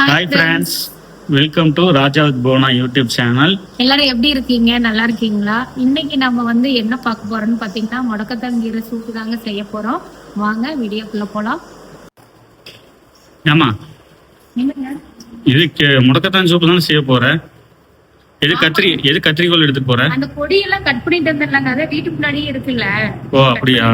Hi friends, welcome to Raja with போனா YouTube channel. எல்லாரும் எப்படி இருக்கீங்க? நல்லா இருக்கீங்களா? இன்னைக்கு நம்ம வந்து என்ன பார்க்க போறோம்னு பாத்தீங்கன்னா முடக்கத்தங்கீரை சூப்பு தாங்க செய்ய போறோம். வாங்க வீடியோக்குள்ள போலாம். ஏமா இதுக்கு முடக்கத்தான் சூப்பு தானே செய்ய போறேன். எது கத்திரிக்கோள் எடுத்துட்டு போறேன். அந்த பொடியெல்லாம் கட் பண்ணிட்டு வந்துடலாங்க. அதான் வீட்டுக்கு முன்னாடியே இருக்குல்ல. ஓ அப்படியா?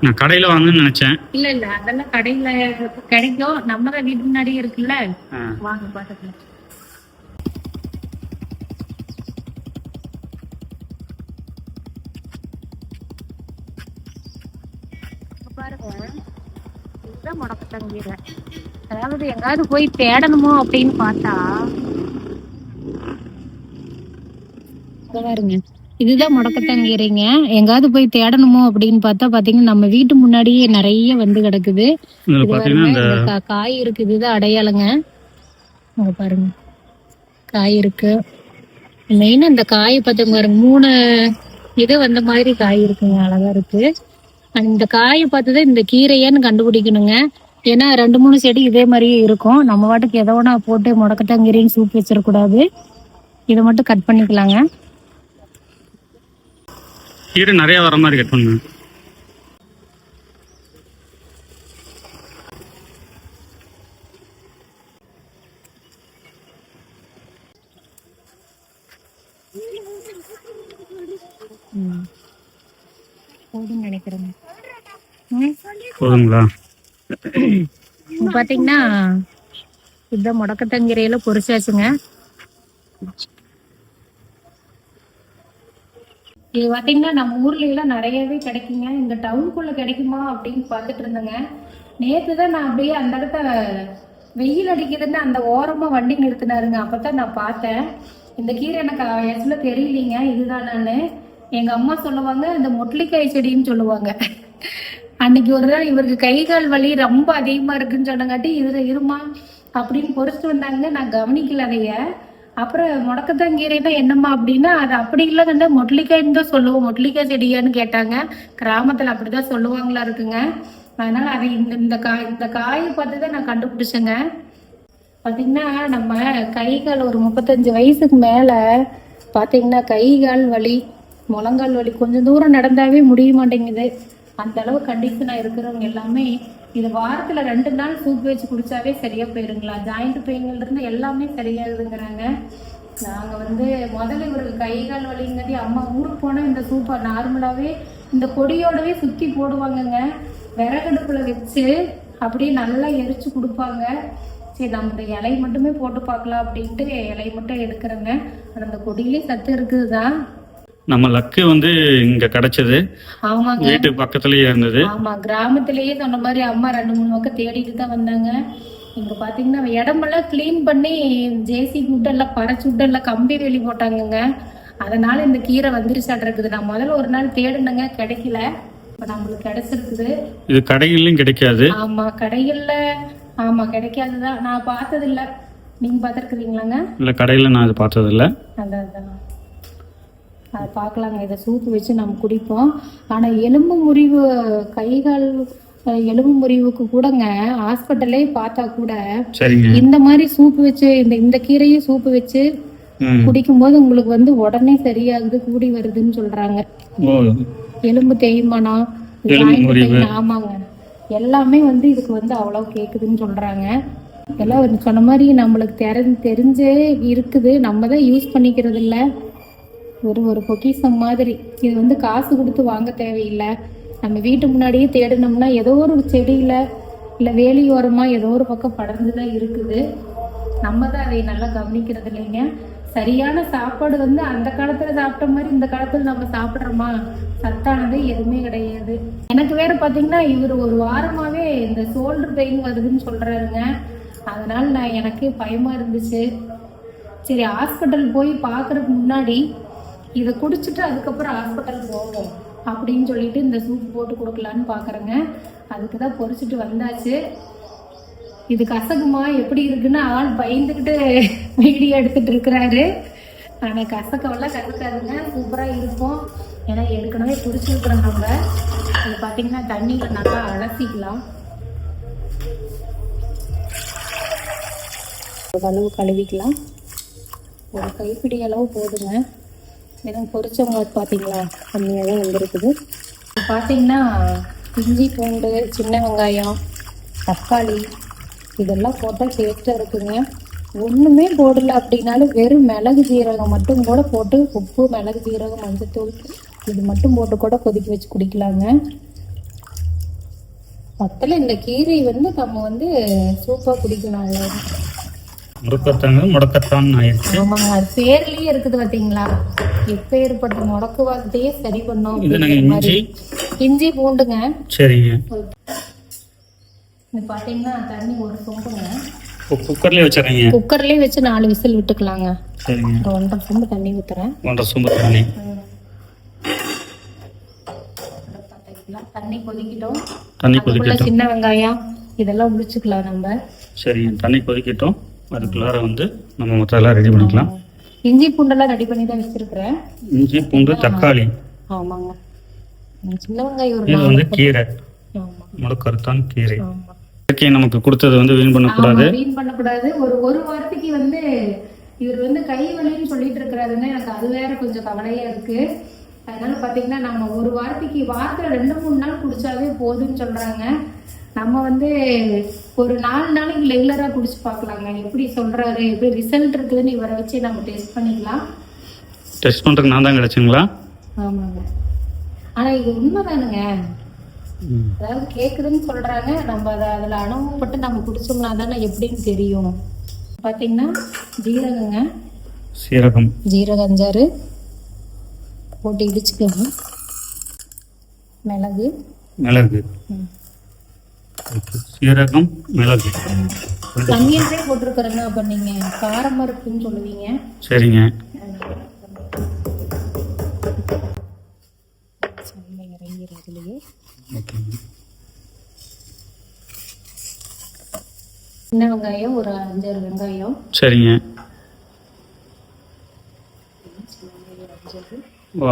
நான் கடையில வாங்கன்னு நினைச்சேன். இல்ல அதெல்லாம் கடையில கிடைக்கும். நம்ம தான் வீட்டுக்கு முன்னாடியே இருக்குல்ல. வாங்க பாத்துக்கலாம். பாருங்க, இதுதான் முடக்கத்தங்கீரை. அதாவது எங்காவது போய் தேடணுமோ அப்படின்னு பார்த்தா பாருங்க, இதுதான் முடக்கத்தங்கீரைங்க. எங்காவது போய் தேடணுமோ அப்படின்னு பார்த்தா பாத்தீங்கன்னா நம்ம வீட்டு முன்னாடியே நிறைய வந்து கிடக்குது. காய் இருக்கு, இதுதான் அடையாளங்க. அங்க பாருங்க காய் இருக்கு. மெயினா இந்த காயை பார்த்தவங்க பாருங்க, 3 இது வந்த மாதிரி காய் இருக்குங்க. அழகா இருக்கு. இந்த காயை பார்த்துதான் இந்த கீரையான்னு கண்டுபிடிக்கணுங்க. ஏன்னா 2-3 செடி இதே மாதிரியே இருக்கும். நம்ம வாட்டுக்கு எதோ ஒண்ணா போட்டு முடக்கத்தங்கீரைன்னு சூப் வச்சிடக்கூடாது. இதை மட்டும் கட் பண்ணிக்கலாங்க. கீரை நிறைய வர மாதிரி கட் பண்ணுங்க. போதும்னு நினைக்கிறேங்க. போதுங்களா? பாத்தீங்கன்னா இந்த முடக்கத்தங்கீரையில பொரிச்சாச்சுங்க. இது பாத்தீங்கன்னா நம்ம ஊர்ல எல்லாம் நிறையவே கிடைக்குங்க. இந்த டவுனுக்குள்ள கிடைக்குமா அப்படின்னு பாத்துட்டு இருந்தேங்க. நேத்துதான் நான் அப்படியே அந்த இடத்த வெயில் அடிக்குதுன்னு அந்த ஓரமா வண்டி நிறுத்தினாருங்க. அப்பதான் நான் பார்த்தேன். இந்த கீரை எனக்கு ஆக்சுவலா தெரியலீங்க இதுதான். நானு எங்க அம்மா சொல்லுவாங்க இந்த மொட்லிக்காய் செடின்னு சொல்லுவாங்க. அன்னைக்கு ஒரு நாள் இவருக்கு கை கால் வலி ரொம்ப அதிகமா இருக்குன்னு சொன்னங்காட்டி இதுல இருமா அப்படின்னு பொறிச்சிட்டு வந்தாங்க. நான் கவனிக்கல அதைய. அப்புறம் முடக்கத்தங்கீரைனா என்னம்மா அப்படின்னா அது அப்படி இல்லைங்க, மொட்லிக்காய்ன்னு தான் சொல்லுவோம். மொட்லிக்காய் செடியான்னு கேட்டாங்க. கிராமத்துல அப்படிதான் சொல்லுவாங்களா இருக்குங்க. அதனால அதை இந்த காயை பார்த்துதான் நான் கண்டுபிடிச்சேங்க. பாத்தீங்கன்னா நம்ம கை கால் ஒரு 35 வயசுக்கு மேல பாத்தீங்கன்னா கை கால் வலி, முழங்கால் வலி, கொஞ்சம் தூரம் நடந்தாவே முடிய மாட்டேங்குது. அந்த அளவு கண்டிஷனா இருக்கிறவங்க எல்லாமே இது வாரத்துல 2 நாள் சூப் வச்சு குடிச்சாவே சரியா போயிருங்களா. ஜாயிண்ட் பெயின்ல இருந்து எல்லாமே சரியாகுதுங்கிறாங்க. நாங்க வந்து முதல்ல இவருக்கு கை கால் வலிங்காட்டி அம்மா ஊருக்கு போனா இந்த சூப்பை நார்மலாவே இந்த கொடியோடவே சுத்தி போடுவாங்கங்க. விறகடுப்புல வச்சு அப்படியே நல்லா எரிச்சு கொடுப்பாங்க. சரி நம்ம இந்த இலை மட்டுமே போட்டு பார்க்கலாம் அப்படின்ட்டு இலை மட்டும் எடுக்கிறேங்க. அந்த கொடியிலே சத்து இருக்குதுதான். நம்ம லக்கு வந்து இங்க கிடைச்சது. ஆமாங்க, வீட்டு பக்கத்துலயே இருந்தது. ஆமா, கிராமத்திலேயே சொன்ன மாதிரி அம்மா 2-3 பக்கம் தேடிட்டு தான் வந்தாங்க. இங்க பாத்தீங்கன்னா இடமெல்லாம் கிளீன் பண்ணி ஜேசிபி விட்டு எல்லாம் பறைச்சு விட்டு எல்லாம் கம்பி வேலி போட்டாங்கங்க. அதனால இந்த கீரை வந்துருச்சாட்டு இருக்குது. நான் முதல்ல ஒரு நாள் தேடுனேங்க, கிடைக்கல. இப்ப நம்மளுக்கு கிடைச்சிருக்குது. இது கடைகளிலும் கிடைக்காது. ஆமா, கடைகள்ல ஆமா கிடைக்காதுதான். நான் பார்த்தது இல்ல. நீங்க பாத்துருக்கீங்களாங்க? இல்ல, கடையில நான் அது பார்த்தது இல்ல. அதான் அதை பார்க்கலாங்க. இதை சூப்பு வச்சு நம்ம குடிப்போம். ஆனா எலும்பு முறிவு, கைகால் எலும்பு முறிவுக்கு கூடங்க ஹாஸ்பிட்டல்லே பார்த்தா கூட இந்த மாதிரி சூப்பு வச்சு இந்த கீரையும் சூப்பு வச்சு குடிக்கும் போது உங்களுக்கு வந்து உடனே சரியாகுது, கூடி வருதுன்னு சொல்றாங்க. எலும்பு தேய்மானம், ஆமாங்க, எல்லாமே வந்து இதுக்கு வந்து அவ்வளவு கேக்குதுன்னு சொல்றாங்க. எல்லாம் சொன்ன மாதிரி நம்மளுக்கு தெரிஞ்சே இருக்குது. நம்ம தான் யூஸ் பண்ணிக்கிறது இல்ல. ஒரு பொக்கிஷம் மாதிரி. இது வந்து காசு கொடுத்து வாங்க தேவையில்லை. நம்ம வீட்டு முன்னாடியே தேடினோம்னா ஏதோ ஒரு செடியில இல்ல வேலியோரமா ஏதோ ஒரு பக்கம் படர்ந்துதான் இருக்குது. நம்ம தான் அதை நல்லா கவனிக்கிறது இல்லைங்க. சரியான சாப்பாடு வந்து அந்த காலத்துல சாப்பிட்ட மாதிரி இந்த காலத்துல நம்ம சாப்பிடுறோமா? சத்தானது எதுவுமே கிடையாது. எனக்கு வேற பாத்தீங்கன்னா இவர் ஒரு வாரமாவே இந்த ஷோல்டர் பெயின் வருதுன்னு சொல்றாருங்க. அதனால எனக்கு பயமா இருந்துச்சு. சரி, ஹாஸ்பிட்டல் போய் பாக்குறதுக்கு முன்னாடி இதை குடிச்சிட்டு அதுக்கப்புறம் ஹாஸ்பிட்டல் போவோம் அப்படின்னு சொல்லிட்டு இந்த சூப் போட்டு கொடுக்கலான்னு பாக்குறேங்க. அதுக்குதான் பொரிச்சிட்டு வந்தாச்சு. இது கசகுமா எப்படி இருக்குன்னு ஆள் பயந்துக்கிட்டு வீடியோ எடுத்துட்டு இருக்கிறாரு. ஆனா கசக்கவெல்லாம் கசக்காதுங்க, சூப்பரா இருக்கும். ஏன்னா ஏற்கனவே குடிச்சிருக்கிறோம் நம்ம. இது பாத்தீங்கன்னா தண்ணியில நல்லா அலசிக்கலாம். அளவு கழுவிக்கலாம். ஒரு கைப்பிடி அளவு போதுங்க. வெறும் பொரிச்சவங்களுக்கு பார்த்தீங்களா கம்மியாக தான் வந்துருக்குது. பார்த்தீங்கன்னா இஞ்சி பூண்டு சின்ன வெங்காயம் தக்காளி இதெல்லாம் போட்டால் டேஸ்ட்டாக இருக்குங்க. ஒன்றுமே போடலை அப்படின்னாலும் வெறும் மிளகு ஜீரகம் மட்டும் கூட போட்டு உப்பு மிளகு ஜீரகம் மஞ்சத்தூள் இது மட்டும் போட்டு கூட கொதிக்க வச்சு குடிக்கலாங்க. பத்தில் இந்த கீரை நம்ம சூப்பாக குடிக்கலாம். முடக்கத்தான் ஆயிடுச்சு. ஆமாங்க, அது பேர்லயே இருக்குது பாத்தீங்களா, எப்பேற்பட்ட முடக்குவாதத்தையே சரி பண்ணும். இஞ்சி பூண்டுங்க. சரிங்க. இது பாத்தீங்கன்னா தண்ணி ஒரு சொம்புங்க. குக்கர்லயே வச்சிருக்கீங்க? குக்கர்லயே வச்சு 4 விசில் விட்டுக்கலாங்க. சரிங்க. 1.5 சொம்பு தண்ணி ஊத்துறேன். 1.5 சொம்பு தண்ணி. தண்ணி கொதிக்கிட்டோம். தண்ணி கொதிக்கட்டும். சின்ன வெங்காயம் இதெல்லாம் உரிச்சுக்கலாம் நம்ம. சரிங்க, தண்ணி கொதிக்கட்டும். அதுக்குள்ளார நம்ம மொத்தம் ரெடி பண்ணிக்கலாம். இஞ்சி பூண்டெல்லாம் ரெடி பண்ணி தான் வச்சிருக்கிறேன். இஞ்சி பூண்டு தக்காளி. ஆமாங்க. சின்ன வெங்காயம் இது கீரை. ஆமா, முடக்கத்தான் கீரை. இயற்கை நமக்கு கொடுத்தது வீண் பண்ணக்கூடாது. வீண் பண்ணக்கூடாது. ஒரு வாரத்துக்கு இவர் கை வலின்னு சொல்லிட்டு இருக்கிறாருன்னு எனக்கு அது வேற கொஞ்சம் கவலையா இருக்கு. அதனால பாத்தீங்கன்னா நம்ம ஒரு வாரத்துக்கு வாரத்துல 2-3 நாள் குடிச்சாவே போதும்னு சொல்றாங்க. நம்ம ஒரு 4 நாளைக்கு ரெகுலரா குடிச்சு பார்க்கலாங்க. எப்படி சொல்றாரு, எப்படி ரிசல்ட் இருக்குதுன்னு இவரை வச்சு நம்ம டெஸ்ட் பண்ணிக்கலாம். டெஸ்ட் பண்றதுக்கு நான் தான் கிடைச்சுங்களா? ஆமாங்க. ஆனா இது உண்மைதானுங்க. அதாவது கேக்குதுன்னு சொல்றாங்க. நம்ம அதுல அனுபவப்பட்டு நம்ம குடிச்சோம்னா தானே எப்படின்னு தெரியும். பாத்தீங்கன்னா ஜீரகங்க. ஜீரகம் 5 போட்டு இடிச்சுக்கலாம். மிளகு சீரகம் மிளகு தண்ணியிலே போட்டிருக்கிறேங்க. அப்ப நீங்க காரமா இருக்குன்னு சொல்லுவீங்க. சரிங்க. சின்ன வெங்காயம் ஒரு 5-6 வெங்காயம். சரிங்க.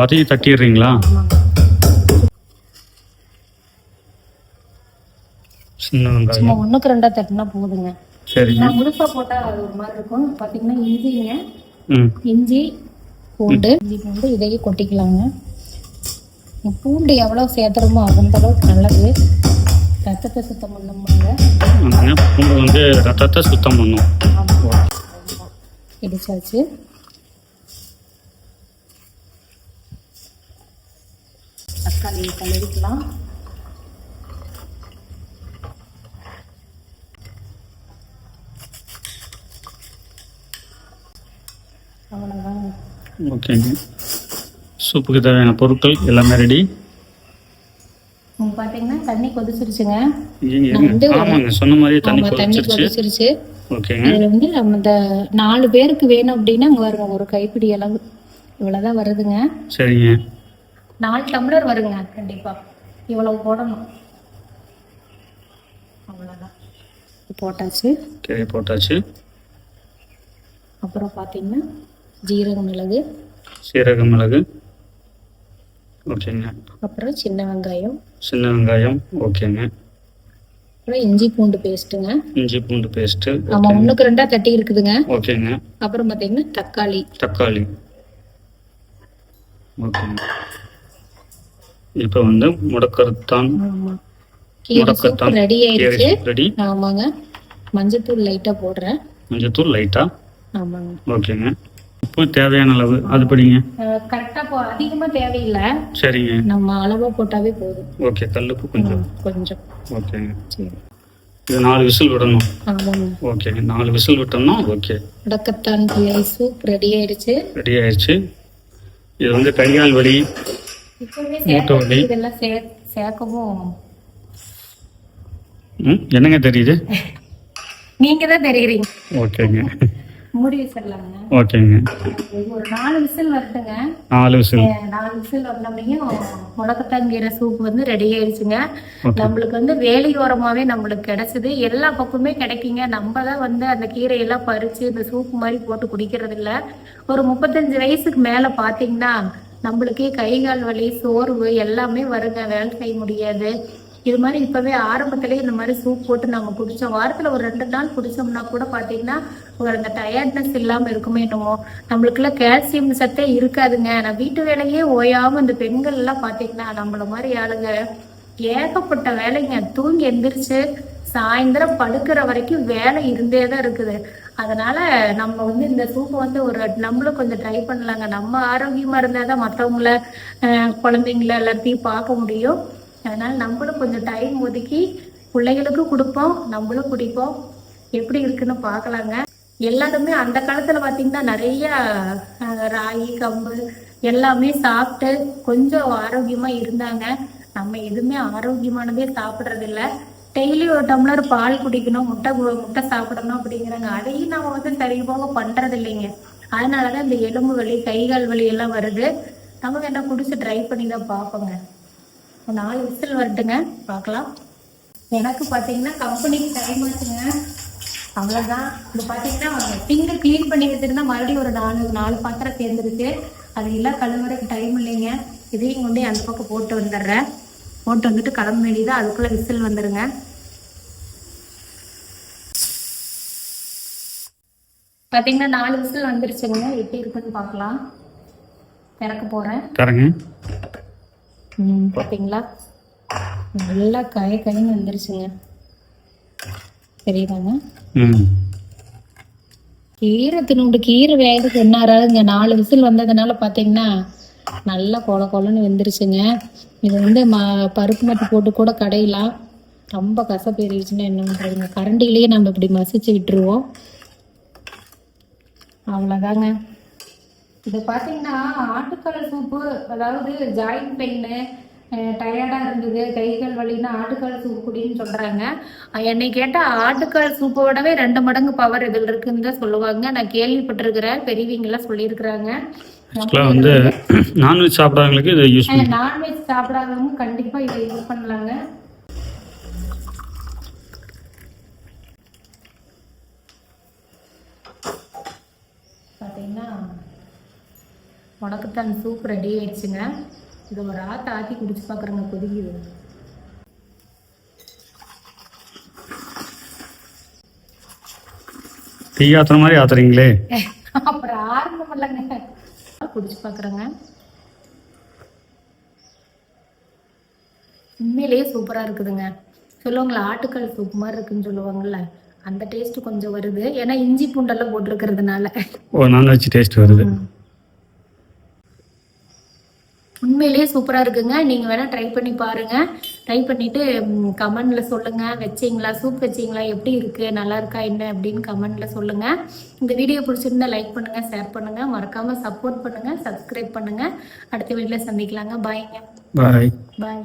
அதையும் தட்டிடுறீங்களா? சின்ன வெங்காயம் 1க்கு 2 தட்டினா போதுங்க. சரிங்க. முழுசா போட்டா அது ஒரு மாதிரி இருக்கும். பாத்தீங்கன்னா இஞ்சிங்க. இஞ்சி பூண்டு இதையும் கொட்டிக்கலாங்க. பூண்டு எவ்வளவு சேர்த்துறோமோ அந்த அளவுக்கு நல்லது. ரத்தத்தை சுத்தம் பண்ணுவாங்க. பூண்டு ரத்தத்தை சுத்தம் பண்ணும். இடிச்சாச்சு. தக்காளி கழுவிக்கலாம். அவ்வளோதாங்க. ஓகேங்க. சூப்புக்கு தேவையான பொருட்கள் எல்லாமே ரெடி. பாத்தீங்கன்னா தண்ணி கொதிச்சிருச்சுங்க. ஆமாங்க, சொன்ன மாதிரி தண்ணி கொதிச்சிருச்சு. ஓகேங்க. இதுல நம்ம இந்த 4 பேருக்கு வேணும் அப்படின்னா அங்க வருங்க ஒரு கைப்பிடி அளவு இவ்வளவுதான் வருதுங்க. சரிங்க. 4 டம்ளர் வருங்க கண்டிப்பா. இவ்வளவு போடணும். அவ்வளவுதான் போட்டாச்சு. போட்டாச்சு. அப்புறம் பாத்தீங்கன்னா ஜீரகம் மிளகு. ஓகேங்க. அப்புறம் சின்ன வெங்காயம். ஓகேங்க. அப்புறம் இஞ்சி பூண்டு பேஸ்ட்டுங்க. ஆமா, 1க்கு 2 தட்டி இருக்குதுங்க. ஓகேங்க. அப்புறம் பாத்தீங்கன்னா தக்காளி. ஓகேங்க. இப்போ முடக்கத்தான் ரெடி ஆயிடுச்சு. ஆமாங்க. மஞ்சத்தூள் லைட்டா போடுறேன். ஆமாங்க. ஓகேங்க. உப்பு தேவையான அளவு அது படிங்க. கரெக்டா அதிகமா தேவையில்லை. சரிங்க. நம்ம அளவா போட்டாவே போதும். ஓகே. கல்லுப்பு கொஞ்சம். ஓகேங்க. சரி. இது 4 விசில் விடணும். ஆமாங்க. ஓகேங்க. 4 விசில் விட்டோம்னா ஓகே. முடக்கத்தான் சூப் ரெடி ஆயிடுச்சு. இது கைகால் வலி, மூட்டு வலி இதெல்லாம் சேர்க்கவும் என்னங்க தெரியுது? நீங்க தான் தெரியுறீங்க. ஓகேங்க. மூடி வச்சிடலாங்க. ஓகேங்க. ஒரு 4 விசில் வரட்டுங்க. 4 விசில் வந்தோம்னையும் முடக்கத்தான் கீரை சூப் ரெடி ஆயிடுச்சுங்க. நம்மளுக்கு வேலையோரமாவே நம்மளுக்கு கிடைச்சது. எல்லா பக்கமே கிடைக்குங்க. நம்ம தான் அந்த கீரையெல்லாம் பறிச்சு இந்த சூப் மாதிரி போட்டு குடிக்கிறது இல்ல. ஒரு 35 வயசுக்கு மேல பாத்தீங்கன்னா நம்மளுக்கே கை கால் வலி சோர்வு எல்லாமே வருங்க. வேலை செய்ய முடியாது. இது மாதிரி இப்பவே ஆரம்பத்திலேயே இந்த மாதிரி சூப் போட்டு நம்ம குடிச்சோம். வாரத்துல ஒரு 2 நாள் குடிச்சோம்னா கூட பாத்தீங்கன்னா ஒரு அந்த டயர்ட்னஸ் இல்லாம இருக்குமே என்னமோ. நம்மளுக்குள்ள கால்சியம் சத்தே இருக்காதுங்க. நான் வீட்டு வேலையே ஓயாம இந்த பெண்கள் எல்லாம் பாத்தீங்கன்னா நம்மள மாதிரி ஆளுங்க ஏகப்பட்ட வேலைங்க. தூங்கி எந்திரிச்சு சாயந்தரம் படுக்கிற வரைக்கும் வேலை இருந்தே தான் இருக்குது. அதனால நம்ம வந்து இந்த சூப்பை வந்து ஒரு நம்மளும் கொஞ்சம் ட்ரை பண்ணலாங்க. நம்ம ஆரோக்கியமா இருந்தாதான் மற்றவங்கள குழந்தைங்கள எல்லாத்தையும் பார்க்க முடியும். அதனால நம்மளும் கொஞ்சம் டைம் ஒதுக்கி பிள்ளைகளுக்கும் கொடுப்போம், நம்மளும் குடிப்போம். எப்படி இருக்குன்னு பார்க்கலாங்க. எல்லாருமே அந்த காலத்துல பாத்தீங்கன்னா நிறைய ராகி கம்பு எல்லாமே சாப்பிட்டு கொஞ்சம் ஆரோக்கியமா இருந்தாங்க. நம்ம எதுவுமே ஆரோக்கியமானதே சாப்பிட்றது இல்ல. டெய்லி ஒரு டம்ளர் பால் குடிக்கணும், முட்டை சாப்பிடணும் அப்படிங்கிறாங்க. அதையும் நம்ம வந்து சரிபோக பண்றது இல்லைங்க. அதனாலதான் இந்த எலும்பு வலி கைகால் வலி எல்லாம் வருது. நமக்கு என்ன குடிச்சு ட்ரை பண்ணி தான் பார்ப்போங்க. 4 விசில் வரட்டுங்க, பார்க்கலாம். எனக்கு பாத்தீங்கன்னா கம்பெனிக்கு டைம் ஆச்சுங்க. அவ்வளவுதான். இது பாத்தீங்கன்னா சிங்க் கிளீன் பண்ணி வச்சிருந்தா மறுபடியும் ஒரு 4 பாத்திரம் சேர்ந்துருச்சு. அது எல்லாம் கழுவுறதுக்கு டைம் இல்லைங்க. இதையும் கொண்டு அந்த பக்கம் போட்டு வந்துடுறேன். போட்டு வந்துட்டு கிளம்ப வேண்டியதான். அதுக்குள்ள விசில் வந்துருங்க. பாத்தீங்கன்னா 4 விசில் வந்துருச்சுங்க. எப்படி இருக்குன்னு பார்க்கலாம். திறக்க போறேன். பாத்தீங்களா நல்லா கைன்னு வந்துருச்சுங்க. தெரியுதாங்க? கீரை வேகத்துக்கு என்னாராதுங்க. 4 விசில் வந்ததுனால பாத்தீங்கன்னா நல்லா கொலன்னு வெந்துருச்சுங்க. இது வந்து பருப்பு மட்டி போட்டு கூட கடையலாம். ரொம்ப கசப்பு ஏறிடுச்சுன்னா என்ன பண்றதுங்க. கரண்டிலேயே நம்ம இப்படி மசிச்சு விட்டுருவோம். அவ்வளவுதாங்க. இது பாத்தீங்கன்னா ஆட்டுக்கால் சூப்பு, அதாவது ஜாயிண்ட் பெயின் டயர்டா இருந்தது, கைகள் வலின்னா ஆட்டுக்கால் சூப் குடின்னு சொல்றாங்க. என்னை கேட்டா ஆட்டுக்கால் சூப்பை விடவே 2 மடங்கு பவர் இதில் இருக்குன்னு தான் சொல்லுவாங்க. நான் கேள்விப்பட்டிருக்கிறேன், பெரியவங்க எல்லாம் சொல்லியிருக்கிறாங்க. வந்து நான்வெஜ் சாப்பிட்றவங்களுக்கு இதை யூஸ் பண்ணலாம். நான்வெஜ் சாப்பிடாதவங்க கண்டிப்பா இதை யூஸ் பண்ணலாங்க. பாத்தீங்கன்னா உனக்குத்தான் சூப் ரெடி ஆயிடுச்சுங்க. இது ஒரு ஆத்தி குடிச்சு பாக்குறேங்க. கொதிக்குது. டீ ஆத்துற மாதிரி ஆத்துறீங்களே. அப்புறம் ஆரம்பம் இல்லைங்க. குடிச்சு பாக்குறேங்க. உண்மையிலேயே சூப்பரா இருக்குதுங்க. சொல்லுவாங்களா ஆட்டுக்கால் சூப் மாதிரி இருக்குன்னு சொல்லுவாங்கல்ல, அந்த டேஸ்ட் கொஞ்சம் வருது. ஏன்னா இஞ்சி பூண்டெல்லாம் போட்டிருக்கிறதுனால நான்வெஜ் டேஸ்ட் வருது. உண்மையிலேயே சூப்பரா இருக்குங்க. நீங்க வேணா ட்ரை பண்ணி பாருங்க. ட்ரை பண்ணிட்டு கமெண்ட்ல சொல்லுங்க. வச்சீங்களா சூப் வச்சீங்களா, எப்படி இருக்கு, நல்லா இருக்கா என்ன அப்படின்னு கமெண்ட்ல சொல்லுங்க. இந்த வீடியோ பிடிச்சிருந்தா லைக் பண்ணுங்க, ஷேர் பண்ணுங்க, மறக்காம சப்போர்ட் பண்ணுங்க, சப்ஸ்கிரைப் பண்ணுங்க. அடுத்த வீடியோல சந்திக்கலாங்க. பாய்ங்க. பாய். பாய்.